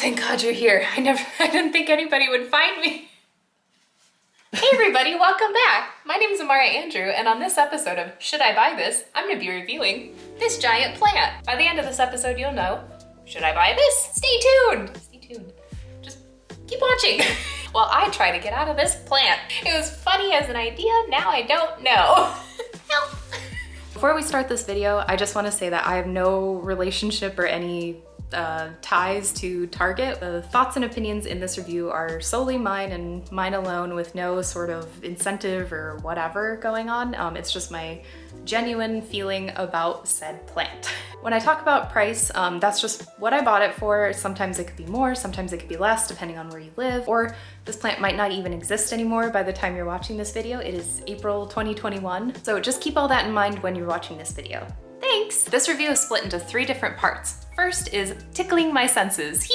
thank God you're here. I didn't think anybody would find me. Hey everybody, welcome back. My name is Amara Andrew, and on this episode of Should I Buy This, I'm gonna be reviewing this giant plant. By the end of this episode, you'll know, should I buy this? Stay tuned. Stay tuned. Just keep watching. While I try to get out of this plant. It was funny as an idea, now I don't know. Help. Before we start this video, I just want to say that I have no relationship or any ties to Target. The thoughts and opinions in this review are solely mine and mine alone, with no sort of incentive or whatever going on. It's just my genuine feeling about said plant. When I talk about price, that's just what I bought it for. Sometimes it could be more, sometimes it could be less, depending on where you live, or this plant might not even exist anymore by the time you're watching this video. It is April 2021, so just keep all that in mind when you're watching this video. Thanks! This review is split into 3 different parts. First is tickling my senses.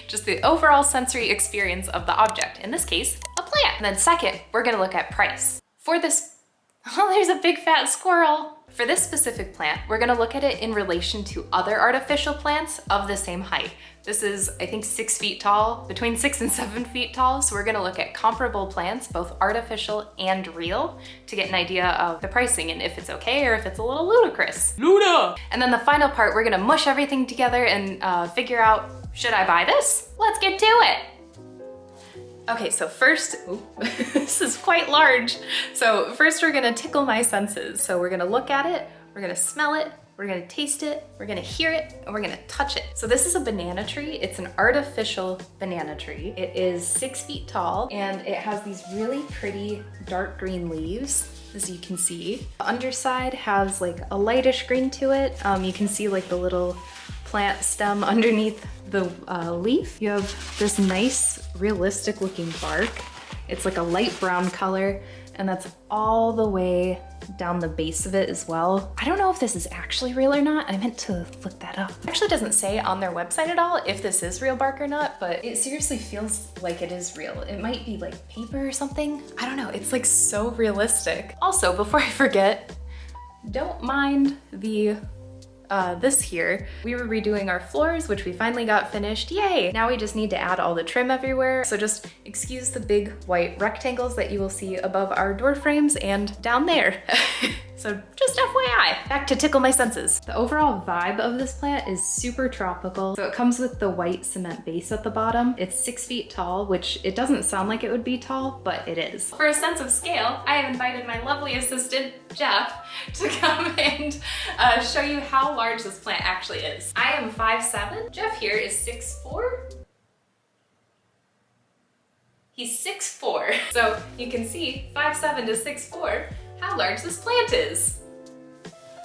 Just the overall sensory experience of the object, in this case, a plant. And then second, we're gonna look at price. For this, oh, there's a big fat squirrel. For this specific plant, we're gonna look at it in relation to other artificial plants of the same height. This is, I think, 6 feet tall, between 6 and 7 feet tall. So we're gonna look at comparable plants, both artificial and real, to get an idea of the pricing and if it's okay or if it's a little ludicrous. Luna! And then the final part, we're gonna mush everything together and figure out, should I buy this? Let's get to it. Okay, so first, this is quite large. So first we're gonna tickle my senses. So we're gonna look at it, we're gonna smell it, we're gonna taste it, we're gonna hear it, and we're gonna touch it. So this is a banana tree. It's an artificial banana tree. It is 6 feet tall, and it has these really pretty dark green leaves, as you can see. The underside has like a lightish green to it. You can see like the little plant stem underneath the leaf. You have this nice, realistic looking bark. It's like a light brown color, and that's all the way down the base of it as well. I don't know if this is actually real or not. I meant to look that up. It actually doesn't say on their website at all if this is real bark or not, but it seriously feels like it is real. It might be like paper or something. I don't know, it's like so realistic. Also, before I forget, don't mind the this here. We were redoing our floors, which we finally got finished. Yay! Now we just need to add all the trim everywhere. So just excuse the big white rectangles that you will see above our door frames and down there. So just FYI. Back to tickle my senses. The overall vibe of this plant is super tropical. So it comes with the white cement base at the bottom. It's 6 feet tall, which it doesn't sound like it would be tall, but it is. For a sense of scale, I have invited my lovely assistant, Jeff, to come and show you how large this plant actually is. I am 5'7". Jeff here is 6'4". He's 6'4". So you can see 5'7" to 6'4", how large this plant is.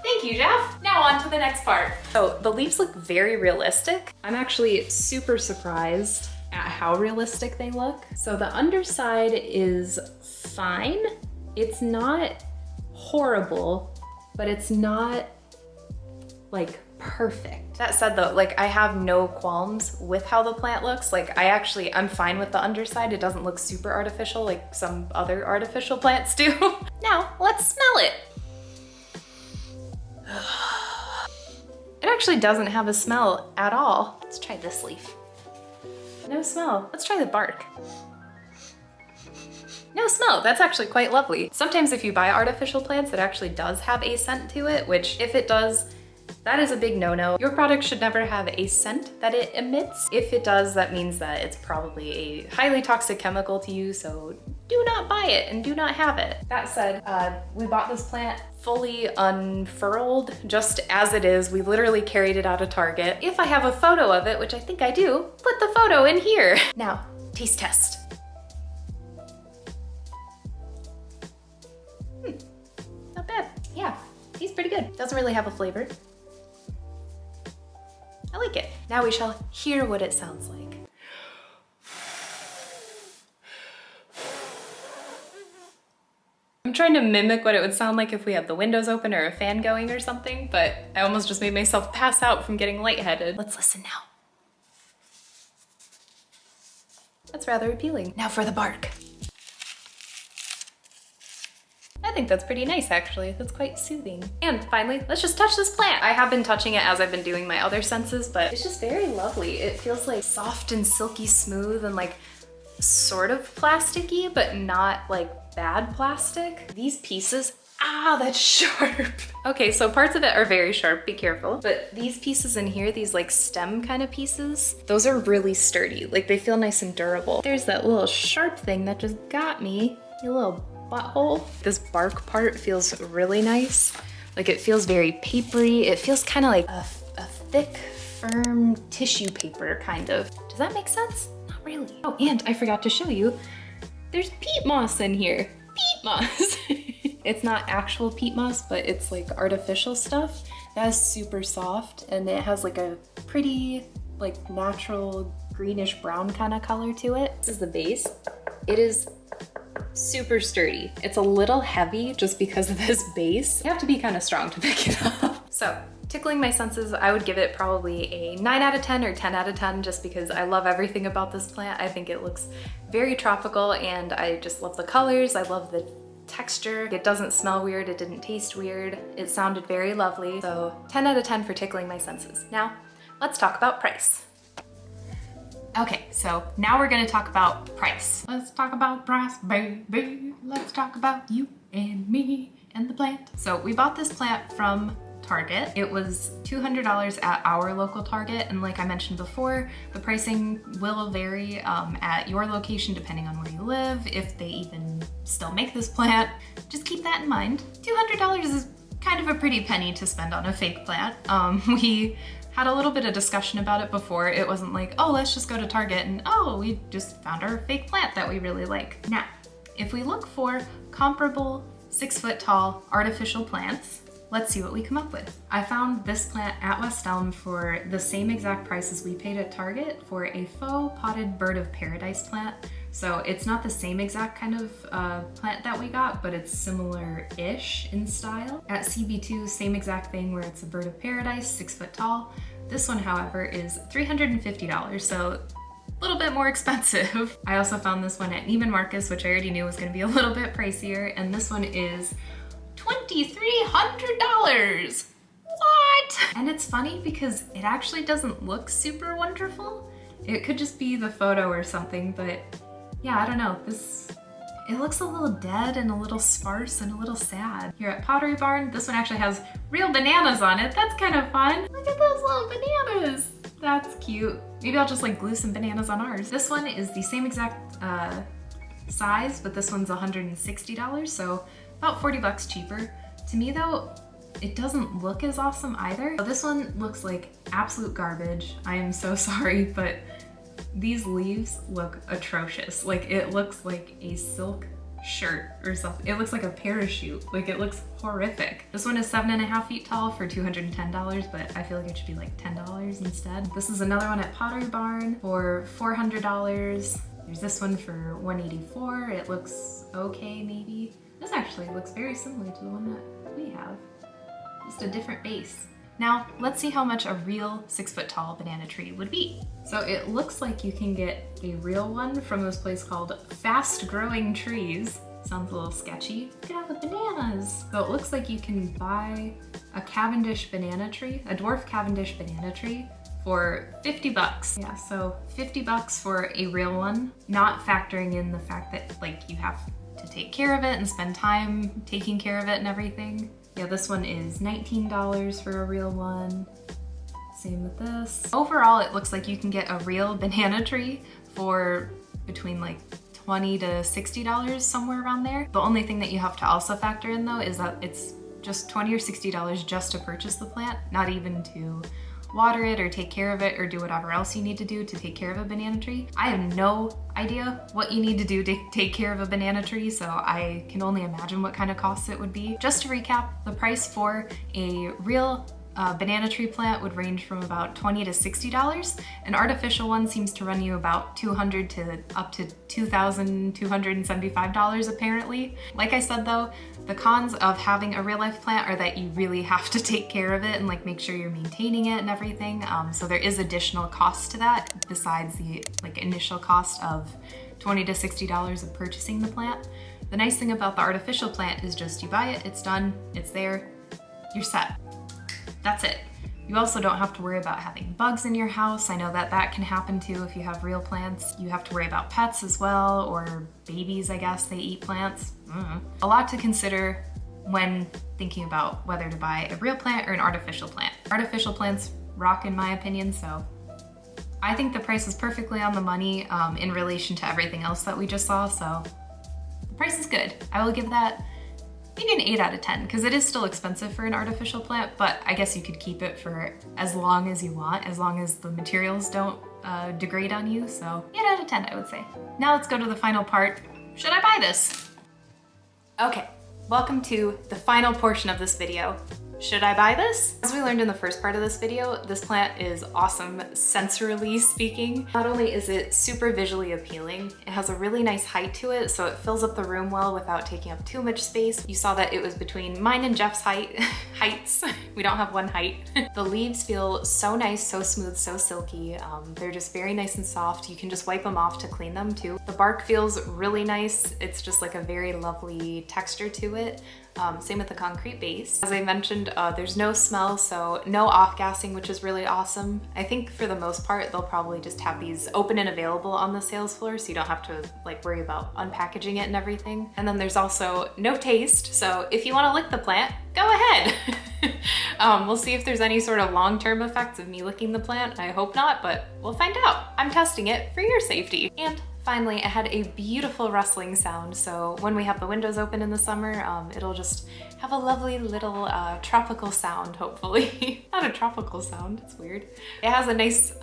Thank you, Jeff. Now on to the next part. So the leaves look very realistic. I'm actually super surprised at how realistic they look. So the underside is fine. It's not horrible, but it's not like perfect. That said though, like I have no qualms with how the plant looks. Like I'm fine with the underside. It doesn't look super artificial like some other artificial plants do. Now let's smell it. It actually doesn't have a smell at all. Let's try this leaf. No smell. Let's try the bark. No smell. That's actually quite lovely. Sometimes if you buy artificial plants, it actually does have a scent to it, which if it does, that is a big no-no. Your product should never have a scent that it emits. If it does, that means that it's probably a highly toxic chemical to you, so do not buy it and do not have it. That said, we bought this plant fully unfurled, just as it is. We literally carried it out of Target. If I have a photo of it, which I think I do, put the photo in here. Now, taste test. Not bad. Yeah, tastes pretty good. Doesn't really have a flavor. I like it. Now we shall hear what it sounds like. I'm trying to mimic what it would sound like if we had the windows open or a fan going or something, but I almost just made myself pass out from getting lightheaded. Let's listen now. That's rather appealing. Now for the bark. I think that's pretty nice actually. That's quite soothing. And finally, let's just touch this plant. I have been touching it as I've been doing my other senses, but it's just very lovely. It feels like soft and silky smooth and like sort of plasticky, but not like bad plastic. These pieces, that's sharp. Okay, so parts of it are very sharp, be careful. But these pieces in here, these like stem kind of pieces, those are really sturdy. Like they feel nice and durable. There's that little sharp thing that just got me, a little butthole. This bark part feels really nice. Like it feels very papery. It feels kind of like a thick, firm tissue paper kind of. Does that make sense? Not really. Oh, and I forgot to show you, there's peat moss in here. Peat moss. It's not actual peat moss, but it's like artificial stuff. That is super soft and it has like a pretty like natural greenish brown kind of color to it. This is the base. It is super sturdy. It's a little heavy just because of this base. You have to be kind of strong to pick it up. So, Tickling My Senses, I would give it probably a 9 out of 10 or 10 out of 10 just because I love everything about this plant. I think it looks very tropical and I just love the colors. I love the texture. It doesn't smell weird. It didn't taste weird. It sounded very lovely. So 10 out of 10 for Tickling My Senses. Now, let's talk about price. Okay, so now we're gonna talk about price. Let's talk about price, baby. Let's talk about you and me and the plant. So we bought this plant from Target. It was $200 at our local Target, and like I mentioned before, the pricing will vary at your location depending on where you live, if they even still make this plant. Just keep that in mind. $200 is kind of a pretty penny to spend on a fake plant. We had a little bit of discussion about it before. It wasn't like, oh, let's just go to Target and oh, we just found our fake plant that we really like. Now, if we look for comparable 6 foot tall artificial plants, let's see what we come up with. I found this plant at West Elm for the same exact price as we paid at Target for a faux potted bird of paradise plant. So it's not the same exact kind of plant that we got, but it's similar-ish in style. At CB2, same exact thing where it's a bird of paradise, 6 foot tall. This one, however, is $350, so a little bit more expensive. I also found this one at Neiman Marcus, which I already knew was gonna be a little bit pricier, and this one is $2,300. What? And it's funny because it actually doesn't look super wonderful. It could just be the photo or something, but yeah, I don't know. It looks a little dead and a little sparse and a little sad. Here at Pottery Barn, this one actually has real bananas on it. That's kind of fun. Look at those little bananas. That's cute. Maybe I'll just like glue some bananas on ours. This one is the same exact size, but this one's $160, so about 40 bucks cheaper. To me though, it doesn't look as awesome either. So this one looks like absolute garbage. I am so sorry, but these leaves look atrocious. Like it looks like a silk shirt or something. It looks like a parachute. Like it looks horrific. This one is 7.5 feet tall for $210, but I feel like it should be like $10 instead. This is another one at Pottery Barn for $400. There's this one for $184. It looks okay maybe. This actually looks very similar to the one that we have. Just a different base. Now, let's see how much a real 6 foot tall banana tree would be. So it looks like you can get a real one from this place called Fast Growing Trees. Sounds a little sketchy. Look at all the bananas. So it looks like you can buy a Cavendish banana tree, a dwarf Cavendish banana tree for 50 bucks. Yeah, so 50 bucks for a real one, not factoring in the fact that like you have to take care of it and spend time taking care of it and everything. Yeah, this one is $19 for a real one. Same with this. Overall, it looks like you can get a real banana tree for between like $20 to $60, somewhere around there. The only thing that you have to also factor in though is that it's just $20 or $60 just to purchase the plant, not even to water it or take care of it or do whatever else you need to do to take care of a banana tree. I have no idea what you need to do to take care of a banana tree, so I can only imagine what kind of costs it would be. Just to recap, the price for a real banana tree plant would range from about $20 to $60. An artificial one seems to run you about $200 to up to $2,275 apparently. Like I said though, the cons of having a real life plant are that you really have to take care of it and like make sure you're maintaining it and everything. So there is additional cost to that besides the like initial cost of $20 to $60 of purchasing the plant. The nice thing about the artificial plant is just you buy it, it's done, it's there, you're set. That's it. You also don't have to worry about having bugs in your house. I know that that can happen too if you have real plants. You have to worry about pets as well, or babies, I guess, they eat plants. A lot to consider when thinking about whether to buy a real plant or an artificial plant. Artificial plants rock in my opinion, so I think the price is perfectly on the money in relation to everything else that we just saw, so the price is good. I will give that maybe an 8 out of 10, because it is still expensive for an artificial plant, but I guess you could keep it for as long as you want, as long as the materials don't degrade on you, so 8 out of 10 I would say. Now let's go to the final part. Should I buy this? Okay, welcome to the final portion of this video. Should I buy this? As we learned in the first part of this video, this plant is awesome sensorily speaking. Not only is it super visually appealing, it has a really nice height to it, so it fills up the room well without taking up too much space. You saw that it was between mine and Jeff's heights. We don't have one height. The leaves feel so nice, so smooth, so silky. They're just very nice and soft. You can just wipe them off to clean them too. The bark feels really nice. It's just like a very lovely texture to it. Same with the concrete base. As I mentioned, there's no smell, so no off-gassing, which is really awesome. I think for the most part, they'll probably just have these open and available on the sales floor, so you don't have to like worry about unpackaging it and everything. And then there's also no taste, so if you want to lick the plant, go ahead. We'll see if there's any sort of long-term effects of me licking the plant. I hope not, but we'll find out. I'm testing it for your safety. And finally, it had a beautiful rustling sound, so when we have the windows open in the summer, it'll just have a lovely little tropical sound, hopefully. Not a tropical sound, it's weird. It has a nice,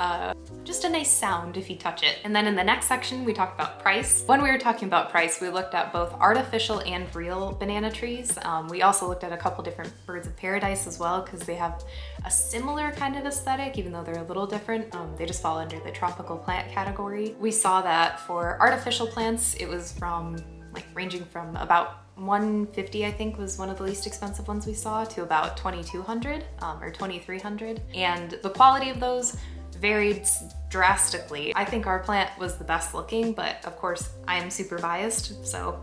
just a nice sound if you touch it. And then in the next section, we talked about price. When we were talking about price, we looked at both artificial and real banana trees. We also looked at a couple different birds of paradise as well, because they have a similar kind of aesthetic, even though they're a little different. They just fall under the tropical plant category. We saw that for artificial plants, it was from like ranging from about $150, I think was one of the least expensive ones we saw, to about $2,200 or $2,300. And the quality of those varied drastically. I think our plant was the best looking, but of course I am super biased, so.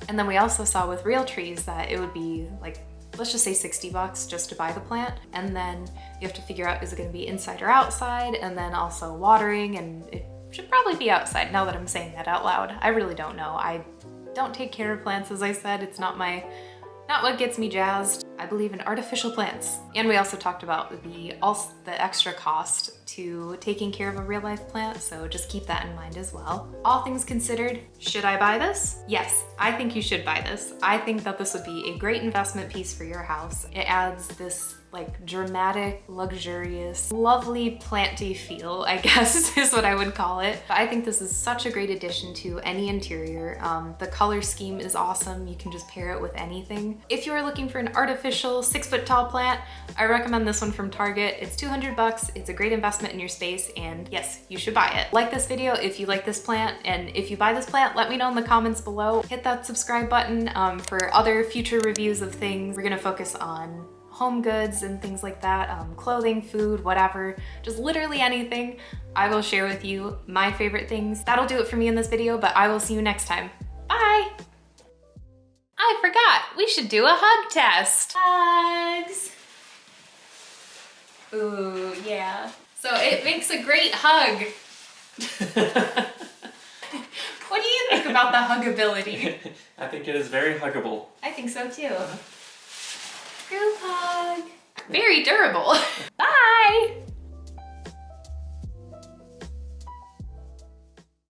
And then we also saw with real trees that it would be like, let's just say 60 bucks just to buy the plant. And then you have to figure out, is it gonna be inside or outside? And then also watering, and it should probably be outside now that I'm saying that out loud. I really don't know. I don't take care of plants, as I said. It's not what gets me jazzed. I believe in artificial plants. And we also talked about the extra cost to taking care of a real life plant, so just keep that in mind as well. All things considered, should I buy this? Yes, I think you should buy this. I think that this would be a great investment piece for your house. It adds this like dramatic, luxurious, lovely planty feel, I guess is what I would call it. But I think this is such a great addition to any interior. The color scheme is awesome. You can just pair it with anything. If you are looking for an artificial 6-foot tall plant, I recommend this one from Target. It's 200 bucks. It's a great investment in your space, and yes, you should buy it. Like this video if you like this plant, and if you buy this plant, let me know in the comments below. Hit that subscribe button for other future reviews of things. We're gonna focus on home goods and things like that, clothing, food, whatever, just literally anything. I will share with you my favorite things. That'll do it for me in this video, but I will see you next time. Bye! I forgot, we should do a hug test. Hugs. Ooh, yeah. So it makes a great hug. What do you think about the huggability? I think it is very huggable. I think so too. Group hug. Very durable. Bye!